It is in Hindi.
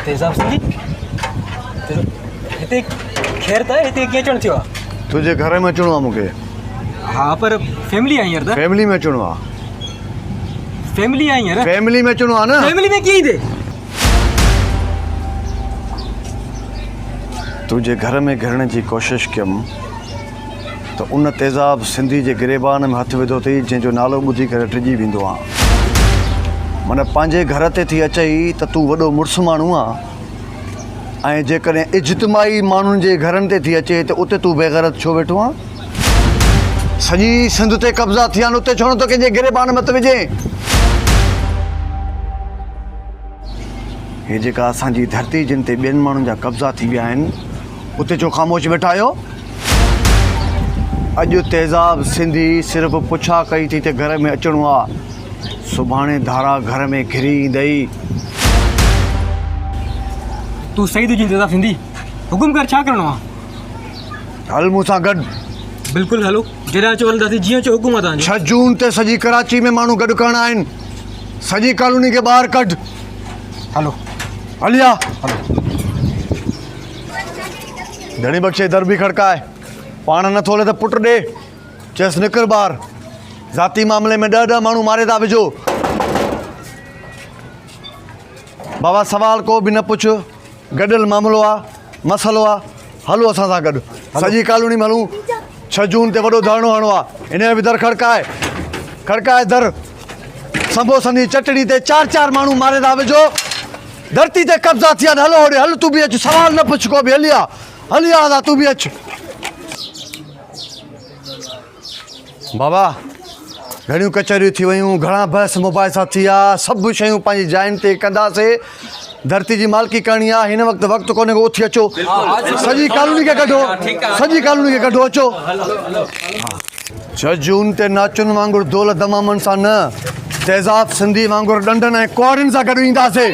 तेजाब सिंधी हिते खैर त हिते कीअं अचणु थियो आहे? तुझे घर में अचणो आहे मूंखे। हा पर फैमिली आहे हींअर त। फैमिली में अचणो आहे। फैमिली आहे हींअर? फैमिली में अचणो आहे न। फैमिली में कीअं ईंदे? तुझे घर में घिरण जी कोशिश कयमि त उन तेज़ाब सिंधी जे गिरेबान में हथु विधो अथई जंहिंजो नालो ॿुधी करे टिजी वेंदो आहे। माना पंहिंजे घर ते थी अचई त तूं वॾो मुड़ुसु माण्हू आहे ऐं जेकॾहिं इज्तमाही माण्हुनि जे घरनि ते थी अचे त उते तूं बेग़ैरत छो वेठो आहे? सॼी सिंध ते कब्ज़ा थिया आहिनि, उते छो नथो कंहिंजे गिरेबान में विझे? हे जेका असांजी धरती जिन ते ॿियनि माण्हुनि जा कब्ज़ा थी विया आहिनि उते छो ख़ामोश वेठा आहियो? अॼु तेज़ाब सिंधी सिर्फ़ु पुछा कई थी त घर में अचिणो आहे, सुभाणे धारा घर में घिरी ईंदई। तूं सही तुझी तेज़ाब सिंधी, हुकुम कर छा करिणो आहे? हल मूंसां गॾु। बिल्कुलु हलो, जॾहिं अचो हलंदासीं, जीअं चओ हुकुम आहे तव्हांजो। 6 जून ते सॼी कराची में माण्हू गॾु करणा आहिनि, सॼी कॉलोनी खे ॿाहिरि कढ। हलो हलिया धणी बख़्शे दर बि खड़काए, पाण न थोले त पुट ॾे, चएसि निकिर ॿाहिरि, ज़ाती मामले में 10 माण्हू मारे था विझो। बाबा सवाल को बि न पुछ, गॾियल मामिलो आहे, मसइलो आहे, हलो असां सां गॾु सॼी कॉलोनी में हलूं। 6 जून ते वॾो धरणो हणो आहे, इन जो बि दर खड़काए, खड़काए दर। संबोसनि जी चटड़ी ते 4 माण्हू मारे था विझो, धरती ते कब्ज़ा थिया आहिनि। हलो होॾे हल, तूं बि अचु, सवाल न पुछ को बि। हलिया दादा, तूं बि अचु। बाबा घणियूं कचहरियूं थी वियूं, घणा बहस मुबाहिसा थी विया, सभु शयूं पंहिंजी जाइनि ते कंदासीं। धरती जी मालिकी करणी आहे, हिन वक़्तु कोन्हे को उथी अचो, सॼी कॉलोनी खे कढो, सॼी कॉलोनी खे कढो, अचो। 6 जून ते नाचुनि वांगुरु दौल दमामनि सां न, तेज़ाब सिंधी वांगुरु डंडनि ऐं कुआड़ियुनि सां गॾु ईंदासीं।